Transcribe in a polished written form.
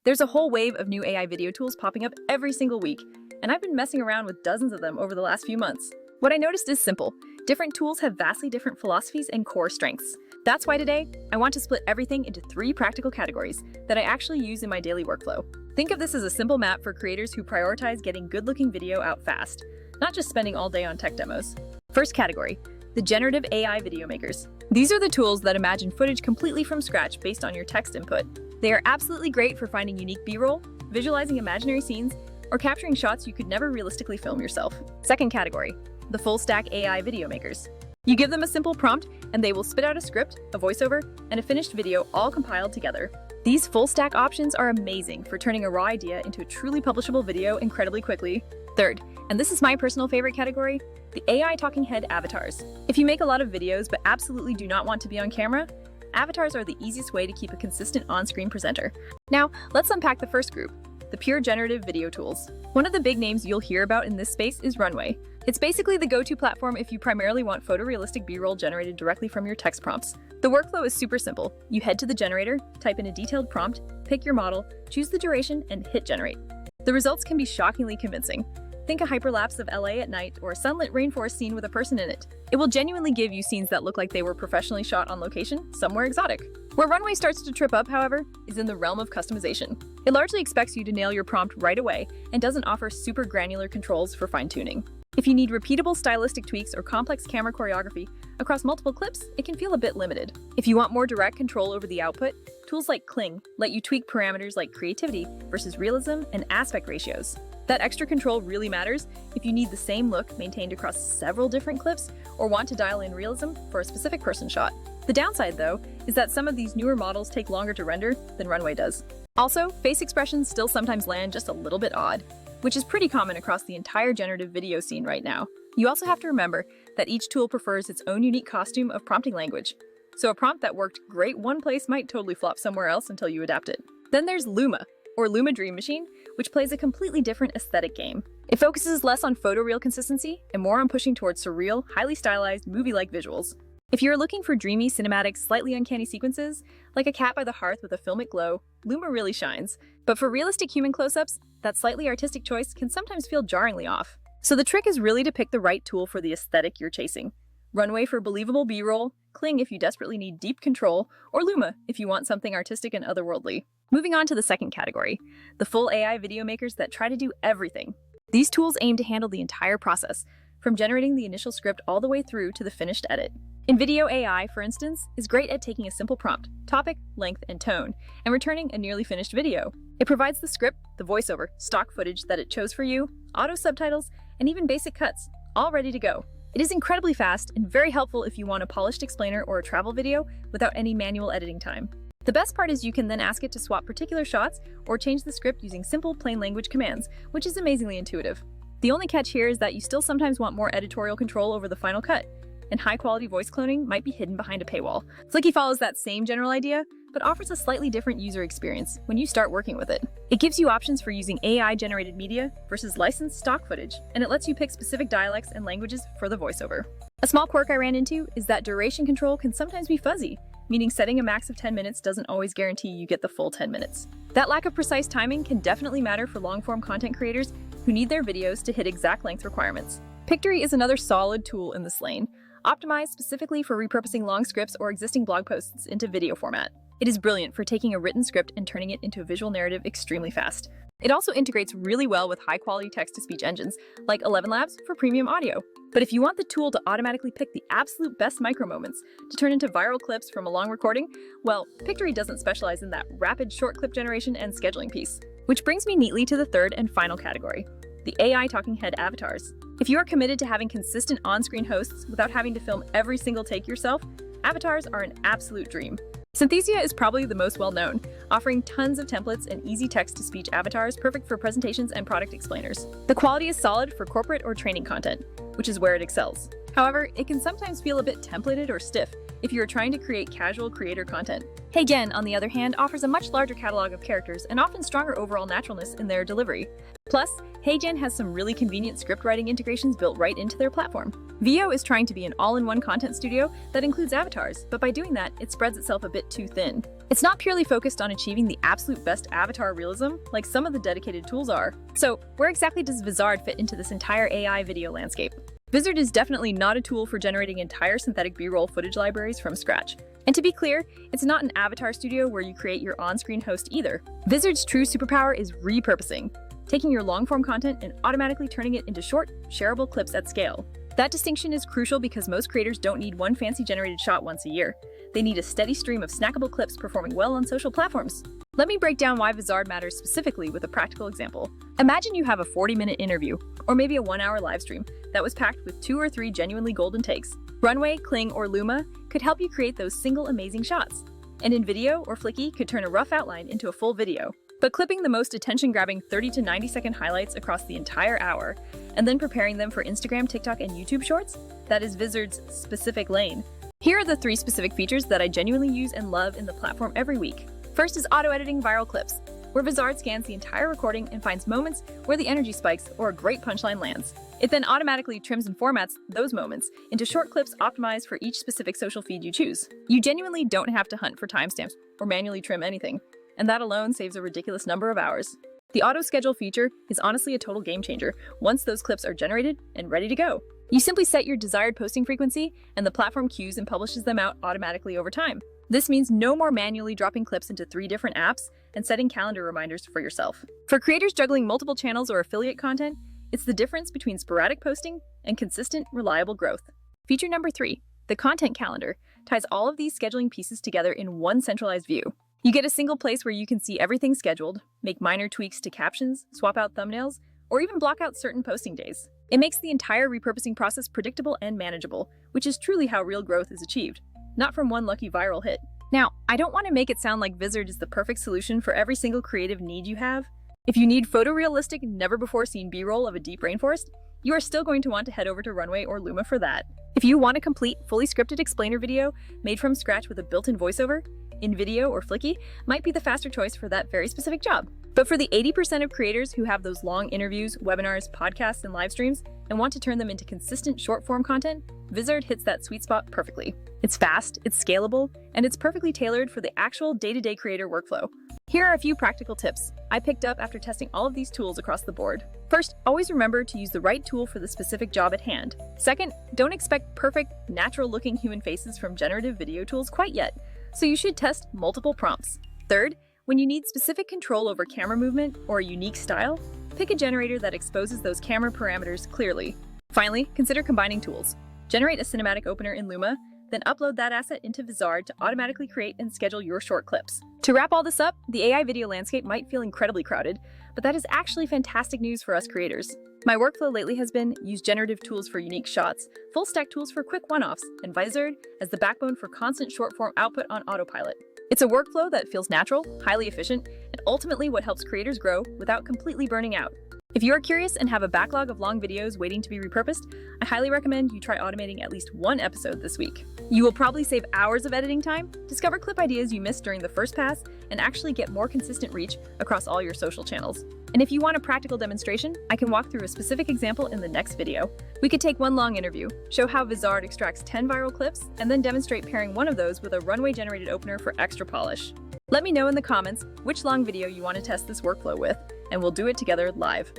There's a whole wave of new AI video tools popping up every single week, and I've been messing around with dozens of them over the last few months. What I noticed is simple. Different tools have vastly different philosophies and core strengths. That's why today, I want to split everything into 3 practical categories that I actually use in my daily workflow. Think of this as a simple map for creators who prioritize getting good-looking video out fast, not just spending all day on tech demos. First category, the Generative AI Video Makers. These are the tools that imagine footage completely from scratch based on your text input. They are absolutely great for finding unique B-roll, visualizing imaginary scenes, or capturing shots you could never realistically film yourself. Second category, the full-stack AI Video Makers. You give them a simple prompt, and they will spit out a script, a voiceover, and a finished video all compiled together. These full-stack options are amazing for turning a raw idea into a truly publishable video incredibly quickly. Third, and this is my personal favorite category, the AI talking head avatars. If you make a lot of videos but absolutely do not want to be on camera, avatars are the easiest way to keep a consistent on-screen presenter. Now, let's unpack the first group, the pure generative video tools. One of the big names you'll hear about in this space is Runway. It's basically the go-to platform if you primarily want photorealistic B-roll generated directly from your text prompts. The workflow is super simple. You head to the generator, type in a detailed prompt, pick your model, choose the duration, and hit generate. The results can be shockingly convincing. Think a hyperlapse of LA at night or a sunlit rainforest scene with a person in it. It will genuinely give you scenes that look like they were professionally shot on location, somewhere exotic. Where Runway starts to trip up, however, is in the realm of customization. It largely expects you to nail your prompt right away and doesn't offer super granular controls for fine-tuning. If you need repeatable stylistic tweaks or complex camera choreography across multiple clips, it can feel a bit limited. If you want more direct control over the output, tools like Kling let you tweak parameters like creativity versus realism and aspect ratios. That extra control really matters if you need the same look maintained across several different clips or want to dial in realism for a specific person shot. The downside, though, is that some of these newer models take longer to render than Runway does. Also, face expressions still sometimes land just a little bit odd, which is pretty common across the entire generative video scene right now. You also have to remember that each tool prefers its own unique costume of prompting language. So a prompt that worked great one place might totally flop somewhere else until you adapt it. Then there's Luma, or Luma Dream Machine, which plays a completely different aesthetic game. It focuses less on photoreal consistency and more on pushing towards surreal, highly stylized, movie-like visuals. If you're looking for dreamy, cinematic, slightly uncanny sequences, like a cat by the hearth with a filmic glow, Luma really shines. But for realistic human close-ups, that slightly artistic choice can sometimes feel jarringly off. So the trick is really to pick the right tool for the aesthetic you're chasing. Runway for believable B-roll, Kling if you desperately need deep control, or Luma if you want something artistic and otherworldly. Moving on to the second category, the full AI video makers that try to do everything. These tools aim to handle the entire process, from generating the initial script all the way through to the finished edit. InVideo AI, for instance, is great at taking a simple prompt, topic, length, and tone, and returning a nearly finished video. It provides the script, the voiceover, stock footage that it chose for you, auto subtitles, and even basic cuts, all ready to go. It is incredibly fast and very helpful if you want a polished explainer or a travel video without any manual editing time. The best part is you can then ask it to swap particular shots or change the script using simple plain language commands, which is amazingly intuitive. The only catch here is that you still sometimes want more editorial control over the final cut, and high-quality voice cloning might be hidden behind a paywall. Flicky follows that same general idea, but offers a slightly different user experience when you start working with it. It gives you options for using AI-generated media versus licensed stock footage, and it lets you pick specific dialects and languages for the voiceover. A small quirk I ran into is that duration control can sometimes be fuzzy, meaning setting a max of 10 minutes doesn't always guarantee you get the full 10 minutes. That lack of precise timing can definitely matter for long-form content creators who need their videos to hit exact length requirements. Pictory is another solid tool in this lane, optimized specifically for repurposing long scripts or existing blog posts into video format. It is brilliant for taking a written script and turning it into a visual narrative extremely fast. It also integrates really well with high-quality text-to-speech engines like 11 Labs for premium audio. But if you want the tool to automatically pick the absolute best micro moments to turn into viral clips from a long recording, well, Pictory doesn't specialize in that rapid short clip generation and scheduling piece. Which brings me neatly to the third and final category, the AI talking head avatars. If you are committed to having consistent on-screen hosts without having to film every single take yourself, avatars are an absolute dream. Synthesia is probably the most well-known, offering tons of templates and easy text-to-speech avatars perfect for presentations and product explainers. The quality is solid for corporate or training content, which is where it excels. However, it can sometimes feel a bit templated or stiff if you are trying to create casual creator content. HeyGen, on the other hand, offers a much larger catalog of characters and often stronger overall naturalness in their delivery. Plus, HeyGen has some really convenient script writing integrations built right into their platform. Viio is trying to be an all-in-one content studio that includes avatars, but by doing that, it spreads itself a bit too thin. It's not purely focused on achieving the absolute best avatar realism like some of the dedicated tools are. So, where exactly does Vizard fit into this entire AI video landscape? Vizard is definitely not a tool for generating entire synthetic B-roll footage libraries from scratch. And to be clear, it's not an avatar studio where you create your on-screen host either. Vizard's true superpower is repurposing, taking your long-form content and automatically turning it into short, shareable clips at scale. That distinction is crucial because most creators don't need one fancy generated shot once a year. They need a steady stream of snackable clips performing well on social platforms. Let me break down why Vizard matters specifically with a practical example. Imagine you have a 40-minute interview, or maybe a 1-hour live stream, that was packed with 2 or 3 genuinely golden takes. Runway, Kling, or Luma could help you create those single amazing shots. And InVideo or Flicky could turn a rough outline into a full video. But clipping the most attention-grabbing 30 to 90-second highlights across the entire hour, and then preparing them for Instagram, TikTok, and YouTube Shorts, that is Vizard's specific lane. Here are the 3 specific features that I genuinely use and love in the platform every week. First is auto-editing viral clips, where Vizard scans the entire recording and finds moments where the energy spikes or a great punchline lands. It then automatically trims and formats those moments into short clips optimized for each specific social feed you choose. You genuinely don't have to hunt for timestamps or manually trim anything, and that alone saves a ridiculous number of hours. The auto-schedule feature is honestly a total game changer once those clips are generated and ready to go. You simply set your desired posting frequency, and the platform queues and publishes them out automatically over time. This means no more manually dropping clips into 3 different apps and setting calendar reminders for yourself. For creators juggling multiple channels or affiliate content, it's the difference between sporadic posting and consistent, reliable growth. Feature number 3, the content calendar, ties all of these scheduling pieces together in one centralized view. You get a single place where you can see everything scheduled, make minor tweaks to captions, swap out thumbnails, or even block out certain posting days. It makes the entire repurposing process predictable and manageable, which is truly how real growth is achieved, not from one lucky viral hit. Now, I don't want to make it sound like Vizard is the perfect solution for every single creative need you have. If you need photorealistic, never-before-seen B-roll of a deep rainforest, you are still going to want to head over to Runway or Luma for that. If you want a complete, fully scripted explainer video made from scratch with a built-in voiceover, InVideo or Flicky might be the faster choice for that very specific job. But for the 80% of creators who have those long interviews, webinars, podcasts, and live streams and want to turn them into consistent short-form content, Vizard hits that sweet spot perfectly. It's fast, it's scalable, and it's perfectly tailored for the actual day-to-day creator workflow. Here are a few practical tips I picked up after testing all of these tools across the board. First, always remember to use the right tool for the specific job at hand. Second, don't expect perfect, natural-looking human faces from generative video tools quite yet, so you should test multiple prompts. Third, when you need specific control over camera movement or a unique style, pick a generator that exposes those camera parameters clearly. Finally, consider combining tools. Generate a cinematic opener in Luma, then upload that asset into Vizard to automatically create and schedule your short clips. To wrap all this up, the AI video landscape might feel incredibly crowded, but that is actually fantastic news for us creators. My workflow lately has been use generative tools for unique shots, full-stack tools for quick one-offs, and Vizard as the backbone for constant short-form output on autopilot. It's a workflow that feels natural, highly efficient, and ultimately what helps creators grow without completely burning out. If you are curious and have a backlog of long videos waiting to be repurposed, I highly recommend you try automating at least one episode this week. You will probably save hours of editing time, discover clip ideas you missed during the first pass, and actually get more consistent reach across all your social channels. And if you want a practical demonstration, I can walk through a specific example in the next video. We could take one long interview, show how Vizard extracts 10 viral clips, and then demonstrate pairing one of those with a Runway-generated opener for extra polish. Let me know in the comments which long video you want to test this workflow with, and we'll do it together live.